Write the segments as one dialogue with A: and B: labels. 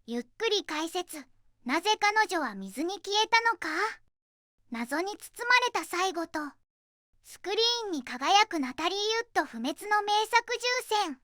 A: ゆっくり解説。なぜ彼女は水に消えたのか。謎に包まれた最後と、スクリーンに輝くナタリー・ウッド不滅の名作重戦。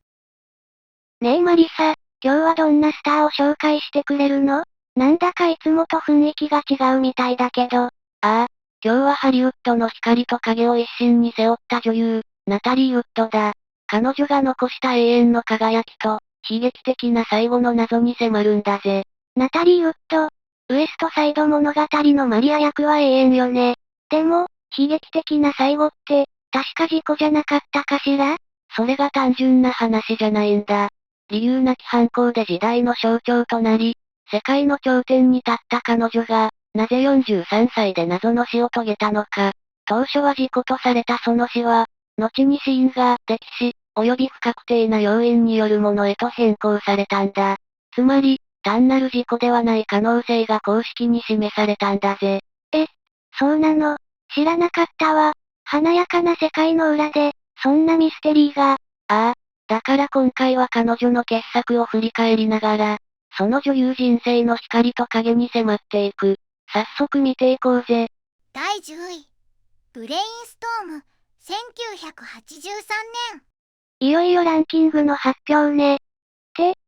B: ねえマリサ、今日はどんなスターを紹介してくれるの？なんだかいつもと雰囲気が違うみたいだけど。
A: 今日はハリウッドの光と影を一身に背負った女優、ナタリー・ウッドだ。彼女が残した永遠の輝きと、悲劇的な最後の謎に迫るんだぜ。
B: ナタリー・ウッド、ウエストサイド物語のマリア役は永遠よね。でも、悲劇的な最後って、確か事故じゃなかったかしら？
A: それが単純な話じゃないんだ。理由なき犯行で時代の象徴となり、世界の頂点に立った彼女が、なぜ43歳で謎の死を遂げたのか。当初は事故とされたその死は、後に死因が溺死、及び不確定な要因によるものへと変更されたんだ。つまり、単なる事故ではない可能性が公式に示されたんだぜ。
B: そうなの。知らなかったわ。華やかな世界の裏で、そんなミステリーが。
A: ああ、だから今回は彼女の傑作を振り返りながら、その女優人生の光と影に迫っていく。早速見ていこうぜ。第10位。ブレインストーム、1983年。
B: いよいよランキングの発表ね。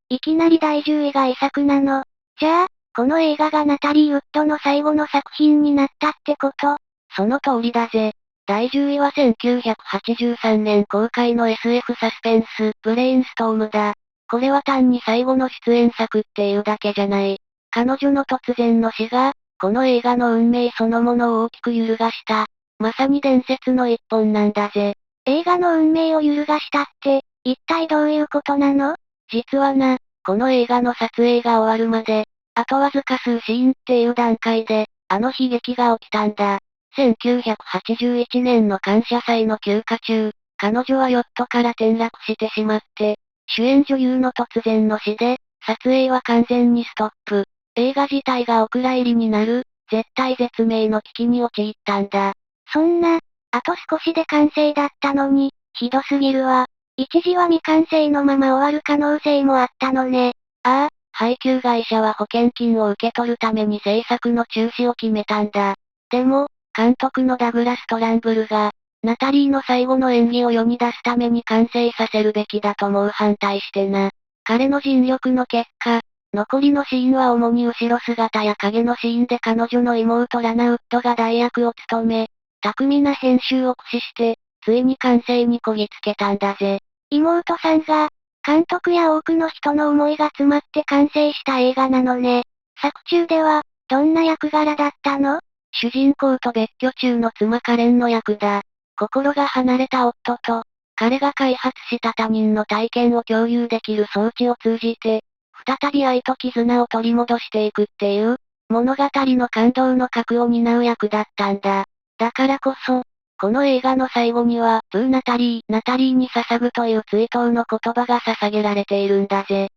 B: いきなり第10位が遺作なの。じゃあ、この映画がナタリー・ウッドの最後の作品になったってこと？
A: その通りだぜ。第10位は1983年公開の SF サスペンス、ブレインストームだ。これは単に最後の出演作っていうだけじゃない。彼女の突然の死が、この映画の運命そのものを大きく揺るがした。まさに伝説の一本なんだぜ。
B: 映画の運命を揺るがしたって、一体どういうことなの？
A: 実はな、この映画の撮影が終わるまで、あとわずか数シーンっていう段階で、あの悲劇が起きたんだ。1981年の感謝祭の休暇中、彼女はヨットから転落してしまって、主演女優の突然の死で、撮影は完全にストップ。映画自体がお蔵入りになる、絶体絶命の危機に陥ったんだ。
B: そんな、あと少しで完成だったのに、ひどすぎるわ。一時は未完成のまま終わる可能性もあったのね。
A: ああ、配給会社は保険金を受け取るために制作の中止を決めたんだ。でも、監督のダグラス・トランブルが、ナタリーの最後の演技を世に出すために完成させるべきだと猛反対してな。彼の尽力の結果、残りのシーンは主に後ろ姿や影のシーンで彼女の妹ラナウッドが代役を務め、巧みな編集を駆使して、ついに完成にこぎつけたんだぜ。
B: 妹さんが、監督や多くの人の思いが詰まって完成した映画なのね。作中では、どんな役柄だったの？
A: 主人公と別居中の妻カレンの役だ。心が離れた夫と、彼が開発した他人の体験を共有できる装置を通じて、再び愛と絆を取り戻していくっていう、物語の感動の核を担う役だったんだ。だからこそ、この映画の最後には、ブーナタリー、ナタリーに捧ぐという追悼の言葉が捧げられているんだぜ。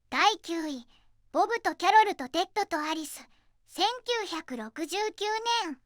B: 第9位、ボブとキャロルとテッドとアリス、1969年。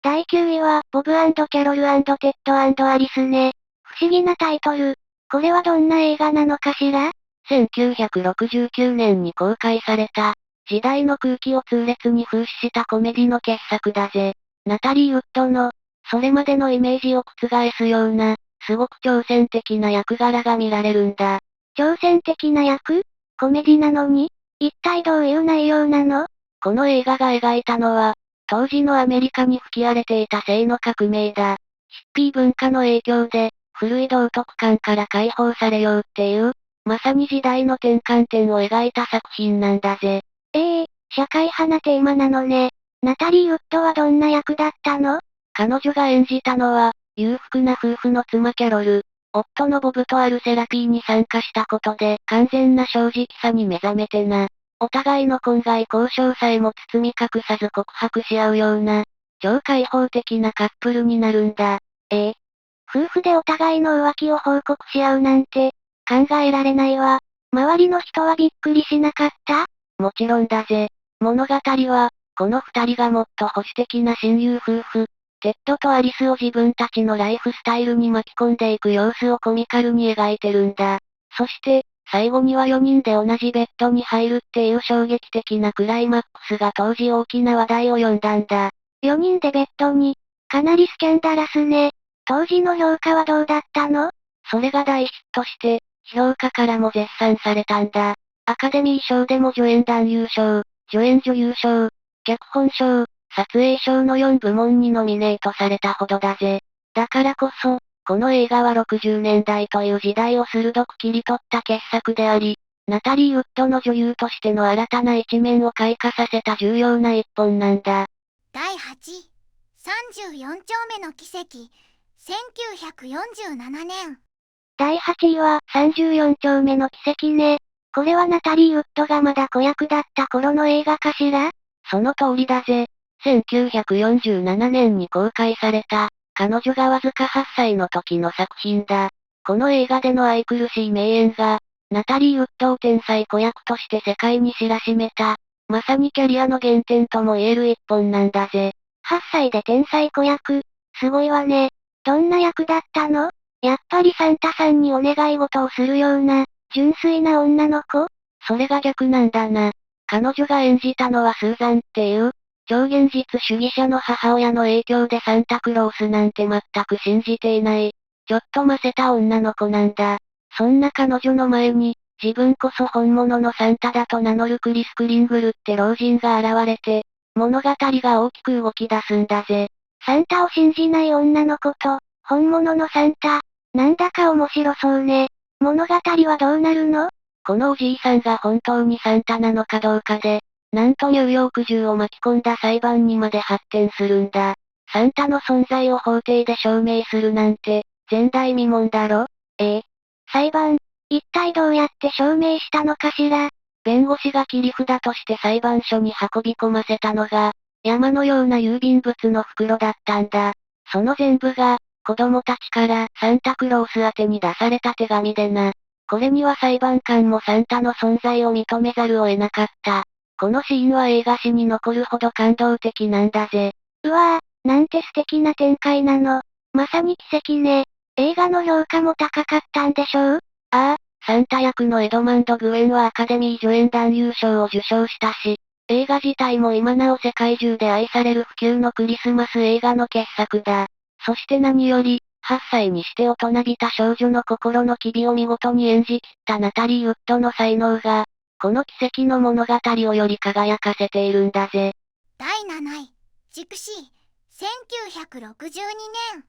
B: 第9位は、ボブ&キャロル&テッド&アリスね。不思議なタイトル。これはどんな映画なのかしら？
A: 1969年に公開された、時代の空気を痛烈に風刺したコメディの傑作だぜ。ナタリー・ウッドの、それまでのイメージを覆すような、すごく挑戦的な役柄が見られるんだ。
B: 挑戦的な役？コメディなのに？一体どういう内容なの？
A: この映画が描いたのは、当時のアメリカに吹き荒れていた性の革命だ。ヒッピー文化の影響で、古い道徳観から解放されようっていう、まさに時代の転換点を描いた作品なんだぜ。
B: 社会派なテーマなのね。ナタリー・ウッドはどんな役だったの？
A: 彼女が演じたのは、裕福な夫婦の妻キャロル。夫のボブとあるセラピーに参加したことで、完全な正直さに目覚めてな。お互いの婚外交渉さえも包み隠さず告白し合うような、超開放的なカップルになるんだ。
B: 夫婦でお互いの浮気を報告し合うなんて、考えられないわ。周りの人はびっくりしなかった？
A: もちろんだぜ。物語は、この二人がもっと保守的な親友夫婦、テッドとアリスを自分たちのライフスタイルに巻き込んでいく様子をコミカルに描いてるんだ。そして、最後には4人で同じベッドに入るっていう衝撃的なクライマックスが当時大きな話題を呼んだんだ。
B: 4人でベッドに、かなりスキャンダラスね。当時の評価はどうだったの？
A: それが大ヒットして、評価からも絶賛されたんだ。アカデミー賞でも助演男優賞、助演女優賞、脚本賞、撮影賞の4部門にノミネートされたほどだぜ。だからこそ、この映画は60年代という時代を鋭く切り取った傑作であり、ナタリー・ウッドの女優としての新たな一面を開花させた重要な一本なんだ。
B: 第8位、34丁目の奇跡、1947年。第8位は34丁目の奇跡ね。これはナタリー・ウッドがまだ子役だった頃の映画かしら？
A: その通りだぜ。1947年に公開された、彼女がわずか8歳の時の作品だ。この映画での愛くるしい名演が、ナタリー・ウッドを天才子役として世界に知らしめた、まさにキャリアの原点とも言える一本なんだぜ。
B: 8歳で天才子役、すごいわね。どんな役だったの？やっぱりサンタさんにお願い事をするような、純粋な女の子？
A: それが逆なんだな。彼女が演じたのはスーザンっていう、超現実主義者の母親の影響でサンタクロースなんて全く信じていない、ちょっとませた女の子なんだ。そんな彼女の前に、自分こそ本物のサンタだと名乗るクリス・クリングルって老人が現れて、物語が大きく動き出すんだぜ。
B: サンタを信じない女の子と、本物のサンタ。なんだか面白そうね。物語はどうなるの？
A: このおじいさんが本当にサンタなのかどうかで、なんとニューヨーク中を巻き込んだ裁判にまで発展するんだ。サンタの存在を法廷で証明するなんて、前代未聞だろ？
B: 裁判、一体どうやって証明したのかしら？
A: 弁護士が切り札として裁判所に運び込ませたのが、山のような郵便物の袋だったんだ。その全部が、子供たちからサンタクロース宛てに出された手紙でな。これには裁判官もサンタの存在を認めざるを得なかった。このシーンは映画史に残るほど感動的なんだぜ。
B: うわぁ、なんて素敵な展開なの。まさに奇跡ね。映画の評価も高かったんでしょう？
A: ああ、サンタ役のエドマンド・グウェンはアカデミー助演男優賞を受賞したし、映画自体も今なお世界中で愛される不朽のクリスマス映画の傑作だ。そして何より、8歳にして大人びた少女の心の機微を見事に演じきったナタリー・ウッドの才能が、この奇跡の物語をより輝かせているんだぜ。
B: 第7位、ジプシー、1962年。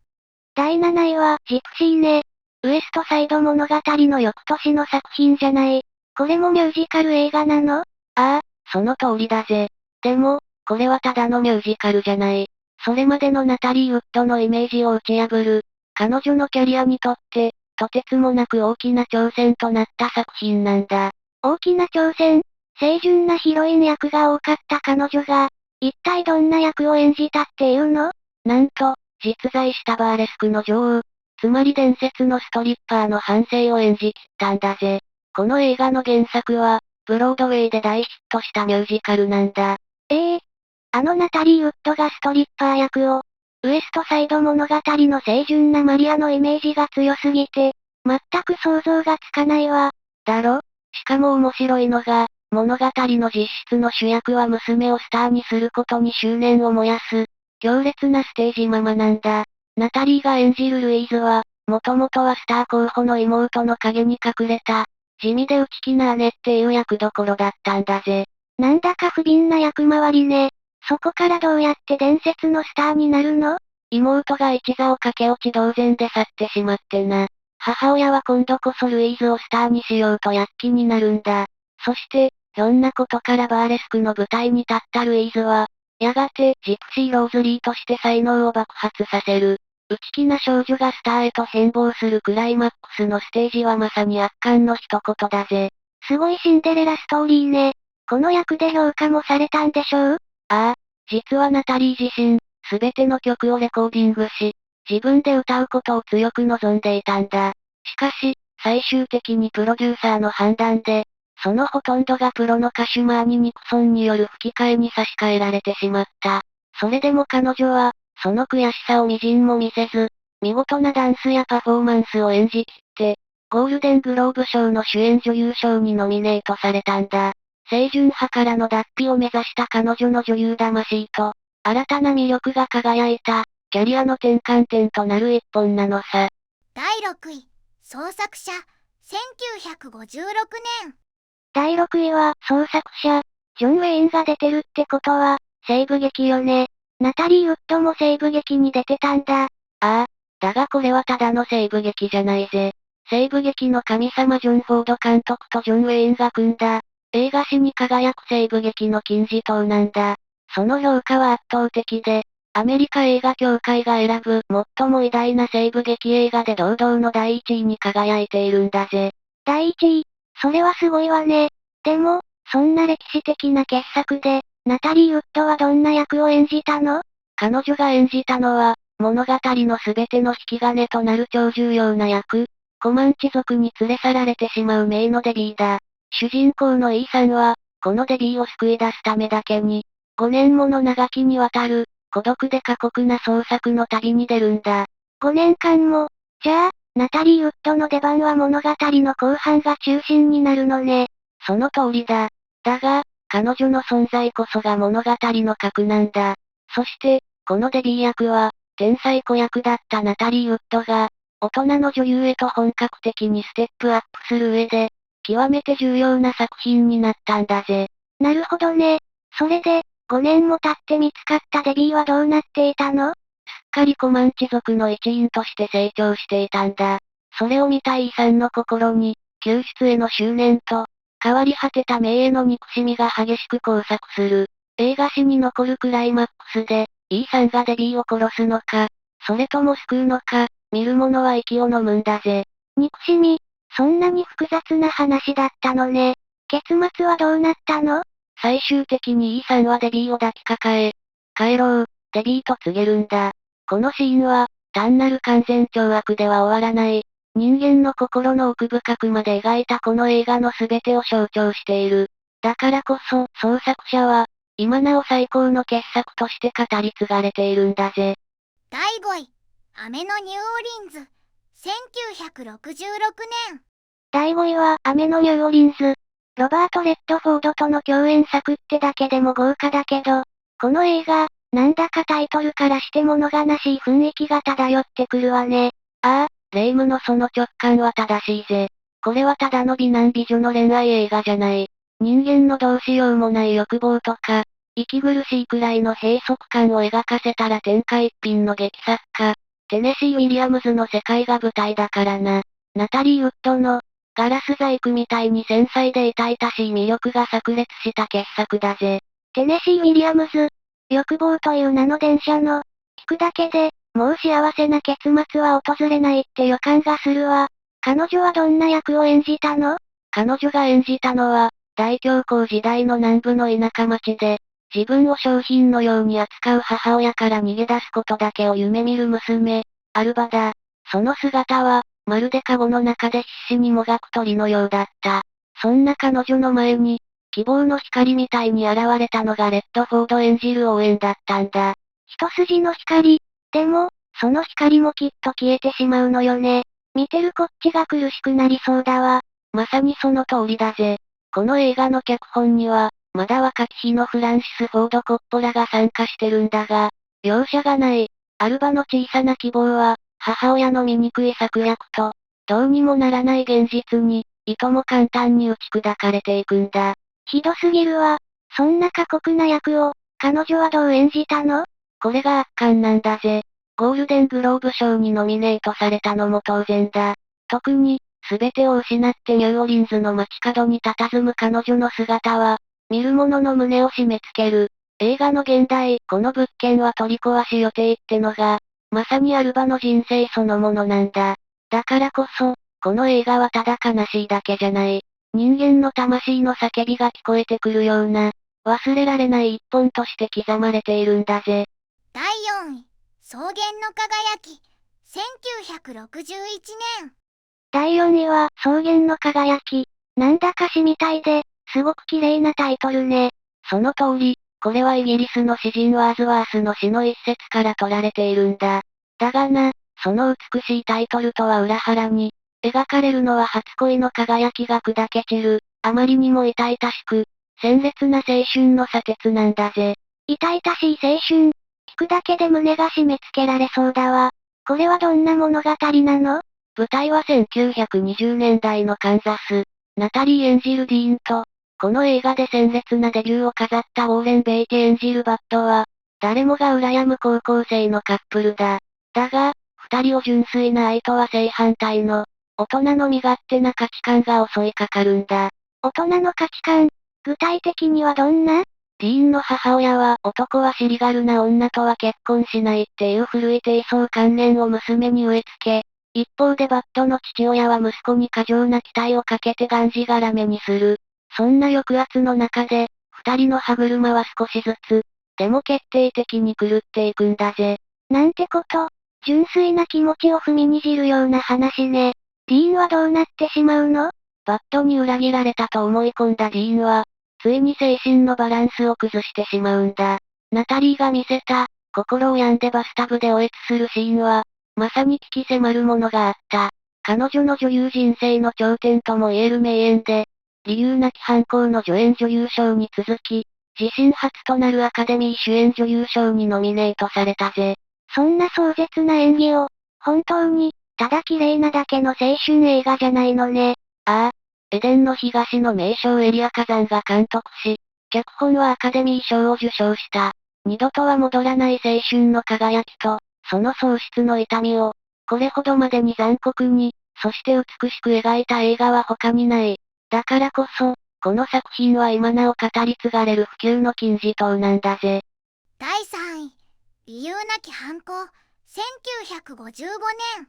B: 第7位は、ジプシーね。ウエストサイド物語の翌年の作品じゃない。これもミュージカル映画なの？
A: ああ、その通りだぜ。でも、これはただのミュージカルじゃない。それまでのナタリー・ウッドのイメージを打ち破る、彼女のキャリアにとって、とてつもなく大きな挑戦となった作品なんだ。
B: 大きな挑戦？清純なヒロイン役が多かった彼女が、一体どんな役を演じたっていうの？
A: なんと、実在したバーレスクの女王、つまり伝説のストリッパーの半生を演じきったんだぜ。この映画の原作は、ブロードウェイで大ヒットしたミュージカルなんだ。
B: あのナタリー・ウッドがストリッパー役を、ウエストサイド物語の清純なマリアのイメージが強すぎて、全く想像がつかないわ。
A: だろ？しかも面白いのが、物語の実質の主役は娘をスターにすることに執念を燃やす、強烈なステージママなんだ。ナタリーが演じるルイーズは、もともとはスター候補の妹の影に隠れた、地味で内気な姉っていう役どころだったんだぜ。
B: なんだか不憫な役回りね。そこからどうやって伝説のスターになるの？
A: 妹が一座を駆け落ち同然で去ってしまってな。母親は今度こそルイーズをスターにしようと躍起になるんだ。そして、ひょんなことからバーレスクの舞台に立ったルイーズは、やがてジプシー・ローズリーとして才能を爆発させる。内気な少女がスターへと変貌するクライマックスのステージはまさに圧巻の一言だぜ。
B: すごいシンデレラストーリーね。この役で評価もされたんでしょう？
A: ああ、実はナタリー自身、すべての曲をレコーディングし、自分で歌うことを強く望んでいたんだ。しかし、最終的にプロデューサーの判断で、そのほとんどがプロの歌手マーニ・ニクソンによる吹き替えに差し替えられてしまった。それでも彼女は、その悔しさをみじんも見せず、見事なダンスやパフォーマンスを演じきって、ゴールデングローブ賞の主演女優賞にノミネートされたんだ。清純派からの脱皮を目指した彼女の女優魂と、新たな魅力が輝いた、キャリアの転換点となる一本なのさ。
B: 第6位、創作者、1956年。
A: 第6位は、創作者、ジョン・ウェインが出てるってことは、西部劇よね。ナタリー・ウッドも西部劇に出てたんだ。
B: あ
A: あ、だがこれはただの西部劇じゃないぜ。西部劇の神様ジョン・フォード監督とジョン・ウェインが組んだ、映画史に輝く西部劇の金字塔なんだ。その評価は圧倒的で、アメリカ映画協会が選ぶ最も偉大な西部劇映画で堂々の第1位に輝いているんだぜ。
B: 第1位、それはすごいわね。でも、そんな歴史的な傑作で、ナタリー・ウッドはどんな役を演じたの？
A: 彼女が演じたのは、物語の全ての引き金となる超重要な役、コマンチ族に連れ去られてしまうメイのデビーだ。主人公の E さんは、このデビーを救い出すためだけに、5年もの長きにわたる、孤独で過酷な捜索の旅に出るんだ。
B: 5年間も、じゃあ、ナタリー・ウッドの出番は物語の後半が中心になるのね。
A: その通りだ。だが、彼女の存在こそが物語の核なんだ。そして、このデビー役は、天才子役だったナタリー・ウッドが、大人の女優へと本格的にステップアップする上で、極めて重要な作品になったんだぜ。
B: なるほどね。それで、5年も経って見つかったデビーはどうなっていたの？
A: すっかりコマンチ族の一員として成長していたんだ。それを見た E さんの心に、救出への執念と、変わり果てた名への憎しみが激しく交錯する。映画史に残るクライマックスで、E さんがデビーを殺すのか、それとも救うのか、見る者は息を飲むんだぜ。
B: 憎しみ、そんなに複雑な話だったのね。結末はどうなったの？
A: 最終的に E さんはデビーを抱きかかえ、帰ろう、デビーと告げるんだ。このシーンは、単なる完全懲悪では終わらない。人間の心の奥深くまで描いたこの映画の全てを象徴している。だからこそ、創作者は、今なお最高の傑作として語り継がれているんだぜ。
B: 第5位、雨のニューオリンズ、1966年。第5位は雨のニューオリンズ。ロバート・レッドフォードとの共演作ってだけでも豪華だけど、この映画、なんだかタイトルからして物悲しい雰囲気が漂ってくるわね。
A: ああ、レイムのその直感は正しいぜ。これはただの美男美女の恋愛映画じゃない。人間のどうしようもない欲望とか、息苦しいくらいの閉塞感を描かせたら天下一品の劇作家、テネシー・ウィリアムズの世界が舞台だからな。ナタリー・ウッドの、ガラス細工みたいに繊細で痛々しい魅力が炸裂した傑作だぜ。
B: テネシー・ウィリアムズ。欲望という名の電車の、聞くだけで、もう幸せな結末は訪れないって予感がするわ。彼女はどんな役を演じたの？
A: 彼女が演じたのは、大恐慌時代の南部の田舎町で、自分を商品のように扱う母親から逃げ出すことだけを夢見る娘、アルバだ。その姿は、まるでカゴの中で必死にもがく鳥のようだった。そんな彼女の前に、希望の光みたいに現れたのがレッドフォード演じるオーエンだったんだ。
B: 一筋の光。でも、その光もきっと消えてしまうのよね。見てるこっちが苦しくなりそうだわ。
A: まさにその通りだぜ。この映画の脚本には、まだ若き日のフランシス・フォード・コッポラが参加してるんだが、容赦がない。アルバの小さな希望は、母親の醜い策略と、どうにもならない現実に、いとも簡単に打ち砕かれていくんだ。
B: ひどすぎるわ。そんな過酷な役を、彼女はどう演じたの？
A: これが圧巻なんだぜ。ゴールデングローブ賞にノミネートされたのも当然だ。特に、すべてを失ってニューオリンズの街角に佇む彼女の姿は、見る者の胸を締め付ける。映画の現代、この物件は取り壊し予定ってのが、まさにアルバの人生そのものなんだ。だからこそ、この映画はただ悲しいだけじゃない。人間の魂の叫びが聞こえてくるような、忘れられない一本として刻まれているんだぜ。
B: 第4位、草原の輝き、1961年。第4位は、草原の輝き。なんだか詩みたいで、すごく綺麗なタイトルね。
A: その通り、これはイギリスの詩人ワーズワースの詩の一節から取られているんだ。だがな、その美しいタイトルとは裏腹に、描かれるのは初恋の輝きが砕け散る、あまりにも痛々しく、鮮烈な青春の砂鉄なんだぜ。
B: 痛々しい青春。聞くだけで胸が締め付けられそうだわ。これはどんな物語なの？
A: 舞台は1920年代のカンザス。ナタリー演じるディーンと、この映画で鮮烈なデビューを飾ったウォーレン・ベイティ演じるバットは、誰もが羨む高校生のカップルだ。だが、二人を純粋な愛とは正反対の、大人の身勝手な価値観が襲いかかるんだ。
B: 大人の価値観。具体的にはどんな？
A: ディーンの母親は男は尻軽な女とは結婚しないっていう古い低層観念を娘に植え付け、一方でバットの父親は息子に過剰な期待をかけてがんじがらめにする。そんな抑圧の中で、二人の歯車は少しずつ、でも決定的に狂っていくんだぜ。
B: なんてこと。純粋な気持ちを踏みにじるような話ね。ディーンはどうなってしまうの？
A: バットに裏切られたと思い込んだディーンは、ついに精神のバランスを崩してしまうんだ。ナタリーが見せた、心を病んでバスタブでおえつするシーンは、まさに危機迫るものがあった。彼女の女優人生の頂点とも言える名演で、理由なき犯行の助演女優賞に続き、自身初となるアカデミー主演女優賞にノミネートされたぜ。
B: そんな壮絶な演技を、本当に、ただ綺麗なだけの青春映画じゃないのね。
A: ああ、エデンの東の名将エリア火山が監督し、脚本はアカデミー賞を受賞した。二度とは戻らない青春の輝きと、その喪失の痛みを、これほどまでに残酷に、そして美しく描いた映画は他にない。だからこそ、この作品は今なお語り継がれる不朽の金字塔なんだぜ。
B: 第3位、理由なき犯行、1955年。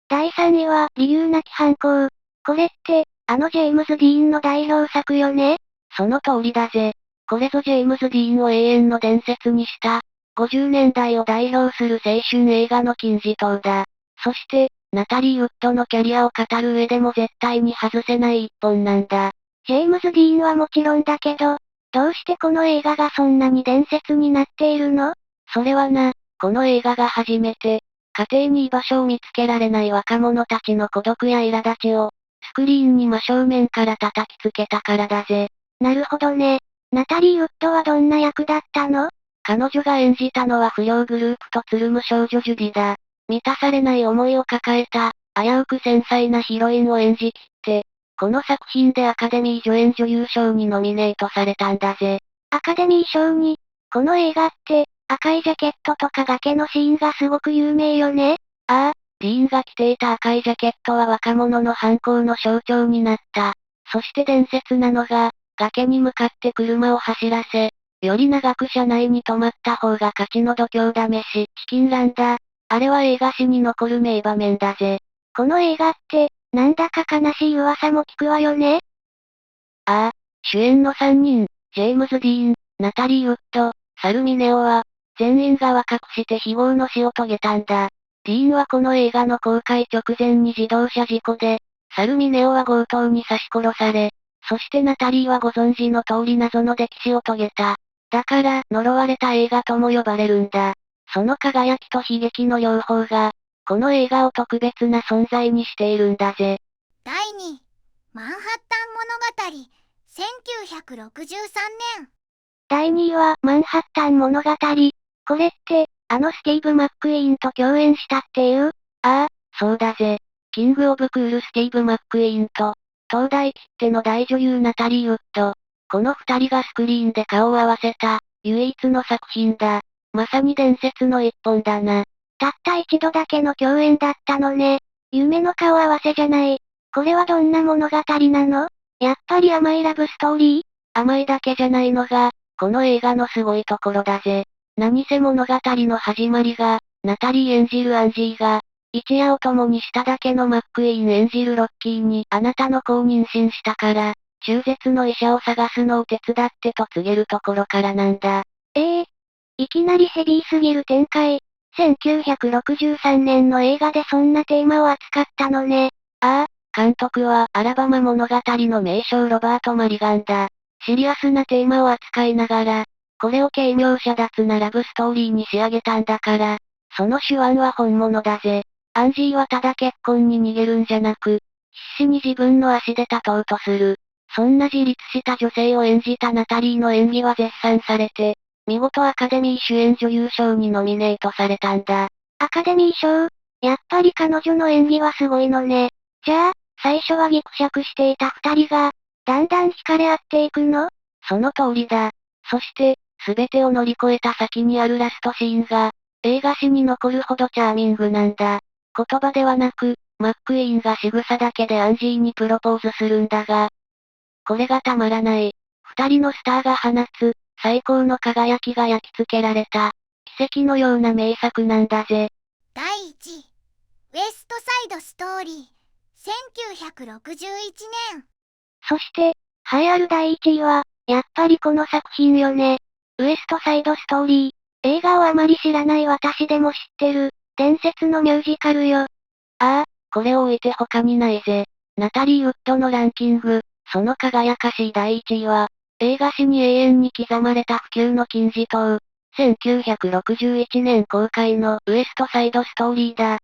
B: 第3位は、理由なき犯行。これって、あのジェームズ・ディーンの代表作よね？
A: その通りだぜ。これぞジェームズ・ディーンを永遠の伝説にした、50年代を代表する青春映画の金字塔だ。そして、ナタリー・ウッドのキャリアを語る上でも絶対に外せない一本なんだ。
B: ジェームズ・ディーンはもちろんだけど、どうしてこの映画がそんなに伝説になっているの？
A: それはな、この映画が初めて、家庭に居場所を見つけられない若者たちの孤独や苛立ちを、スクリーンに真正面から叩きつけたからだぜ。
B: なるほどね。ナタリー・ウッドはどんな役だったの？
A: 彼女が演じたのは不良グループとつるむ少女ジュディだ。満たされない思いを抱えた、危うく繊細なヒロインを演じきって、この作品でアカデミー助演女優賞にノミネートされたんだぜ。
B: アカデミー賞に、この映画って、赤いジャケットとか崖のシーンがすごく有名よね。
A: ああ、ディーンが着ていた赤いジャケットは若者の反抗の象徴になった。そして伝説なのが、崖に向かって車を走らせ、より長く車内に止まった方が勝ちの度胸試し、チキンランだ。あれは映画史に残る名場面だぜ。
B: この映画って、なんだか悲しい噂も聞くわよね。
A: ああ、主演の3人、ジェームズ・ディーン、ナタリー・ウッド、サル・ミネオは、全員が若くして非業の死を遂げたんだ。ディーンはこの映画の公開直前に自動車事故で、サル・ミネオは強盗に刺し殺され、そしてナタリーはご存知の通り謎の溺死を遂げた。だから、呪われた映画とも呼ばれるんだ。その輝きと悲劇の両方が、この映画を特別な存在にしているんだぜ。
B: 第2位、マンハッタン物語、1963年。第2位は、マンハッタン物語。これって、あのスティーブ・マックイーンと共演したっていう？
A: ああ、そうだぜ。キング・オブ・クールスティーブ・マックイーンと、東大きっての大女優ナタリー・ウッド。この二人がスクリーンで顔を合わせた、唯一の作品だ。まさに伝説の一本だな。
B: たった一度だけの共演だったのね。夢の顔合わせじゃない。これはどんな物語なの？やっぱり甘いラブストーリー？
A: 甘いだけじゃないのが、この映画のすごいところだぜ。何せ物語の始まりが、ナタリー演じるアンジーが、一夜を共にしただけのマックイーン演じるロッキーにあなたの子を妊娠したから、中絶の医者を探すのを手伝ってと告げるところからなんだ。
B: いきなりヘビーすぎる展開。1963年の映画でそんなテーマを扱ったのね。
A: ああ、監督はアラバマ物語の名将ロバート・マリガンだ。シリアスなテーマを扱いながら、これを軽妙遮奪なラブストーリーに仕上げたんだから、その手腕は本物だぜ。アンジーはただ結婚に逃げるんじゃなく、必死に自分の足で立とうとする。そんな自立した女性を演じたナタリーの演技は絶賛されて、見事アカデミー主演女優賞にノミネートされたんだ。
B: アカデミー賞？やっぱり彼女の演技はすごいのね。じゃあ、最初はギクシャクしていた二人が、だんだん惹かれ合っていくの？
A: その通りだ。そして、すべてを乗り越えた先にあるラストシーンが、映画史に残るほどチャーミングなんだ。言葉ではなく、マックイーンが仕草だけでアンジーにプロポーズするんだが、これがたまらない。二人のスターが放つ、最高の輝きが焼き付けられた、奇跡のような名作なんだぜ。
B: 第1位、ウエストサイドストーリー、1961年。そして、栄えある第1位は、やっぱりこの作品よね。ウエストサイドストーリー。映画をあまり知らない私でも知ってる、伝説のミュージカルよ。あ
A: あ、これを置いて他にないぜ。ナタリー・ウッドのランキング、その輝かしい第1位は、映画史に永遠に刻まれた不朽の金字塔、1961年公開のウエストサイドストーリーだ。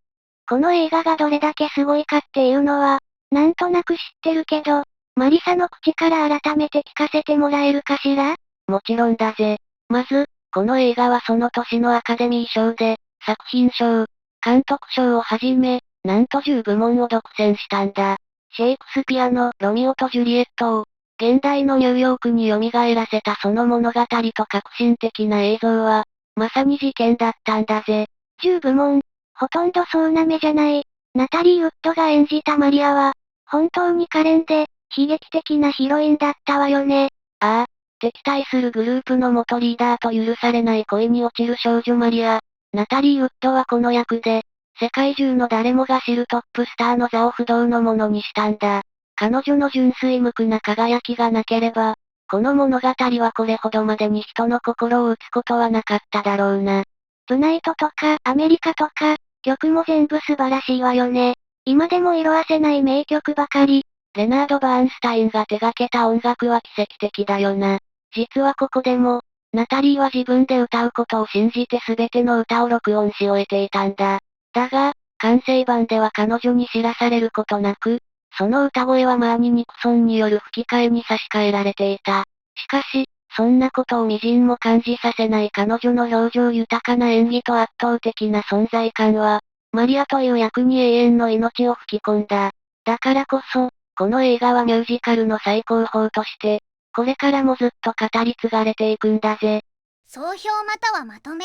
B: この映画がどれだけすごいかっていうのは、なんとなく知ってるけど、マリサの口から改めて聞かせてもらえるかしら？
A: もちろんだぜ。まず、この映画はその年のアカデミー賞で、作品賞、監督賞をはじめ、なんと10部門を独占したんだ。シェイクスピアのロミオとジュリエットを、現代のニューヨークに蘇らせたその物語と革新的な映像は、まさに事件だったんだぜ。
B: 10部門、ほとんど総なめじゃない。ナタリー・ウッドが演じたマリアは、本当に可憐で、悲劇的なヒロインだったわよね。
A: ああ、敵対するグループの元リーダーと許されない恋に落ちる少女マリア。ナタリー・ウッドはこの役で、世界中の誰もが知るトップスターの座を不動のものにしたんだ。彼女の純粋無垢な輝きがなければ、この物語はこれほどまでに人の心を打つことはなかっただろうな。
B: トゥナイトとかアメリカとか、曲も全部素晴らしいわよね。今でも色褪せない名曲ばかり。
A: レナード・バーンスタインが手掛けた音楽は奇跡的だよな。実はここでも、ナタリーは自分で歌うことを信じて全ての歌を録音し終えていたんだ。だが、完成版では彼女に知らされることなく、その歌声はマーニ・ニクソンによる吹き替えに差し替えられていた。しかし、そんなことを微塵も感じさせない彼女の表情豊かな演技と圧倒的な存在感は、マリアという役に永遠の命を吹き込んだ。だからこそ、この映画はミュージカルの最高峰として、これからもずっと語り継がれていくんだぜ。
B: 総評またはまとめ。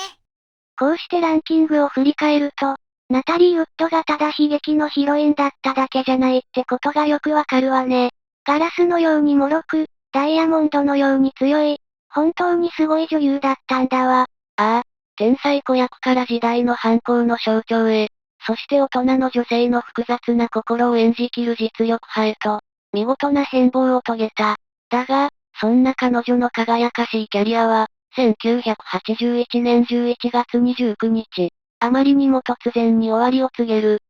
B: こうしてランキングを振り返ると、ナタリー・ウッドがただ悲劇のヒロインだっただけじゃないってことがよくわかるわね。ガラスのように脆く、ダイヤモンドのように強い、本当にすごい女優だったんだわ。
A: ああ、天才子役から時代の反抗の象徴へ、そして大人の女性の複雑な心を演じきる実力派へと、見事な変貌を遂げた。だが、そんな彼女の輝かしいキャリアは、1981年11月29日、あまりにも突然に終わりを告げる。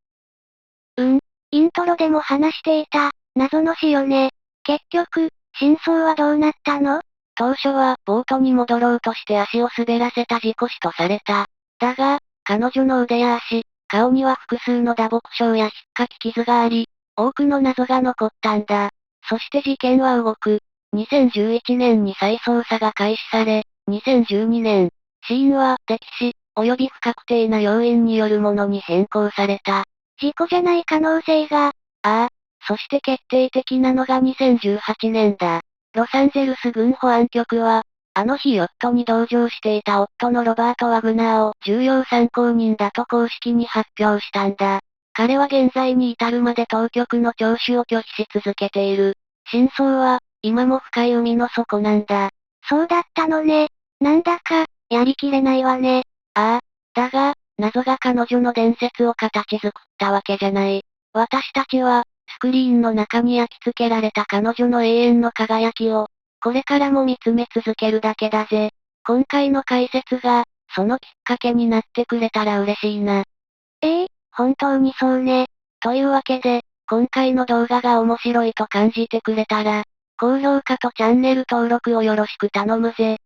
B: イントロでも話していた、謎の死よね。結局、真相はどうなったの？
A: 当初は、ボートに戻ろうとして足を滑らせた事故死とされた。だが、彼女の腕や足、顔には複数の打撲傷や引っかき傷があり、多くの謎が残ったんだ。そして事件は動く。2011年に再捜査が開始され、2012年、死因は溺死、及び不確定な要因によるものに変更された。
B: 事故じゃない可能性が。
A: ああ、そして決定的なのが2018年だ。ロサンゼルス軍保安局は、あの日ヨットに同乗していた夫のロバート・ワグナーを重要参考人だと公式に発表したんだ。彼は現在に至るまで当局の聴取を拒否し続けている。真相は、今も深い海の底なんだ。
B: そうだったのね。なんだか、やりきれないわね。
A: ああ、だが、謎が彼女の伝説を形作ったわけじゃない。私たちは、スクリーンの中に焼き付けられた彼女の永遠の輝きを、これからも見つめ続けるだけだぜ。今回の解説が、そのきっかけになってくれたら嬉しいな。
B: 本当にそうね。
A: というわけで、今回の動画が面白いと感じてくれたら、高評価とチャンネル登録をよろしく頼むぜ。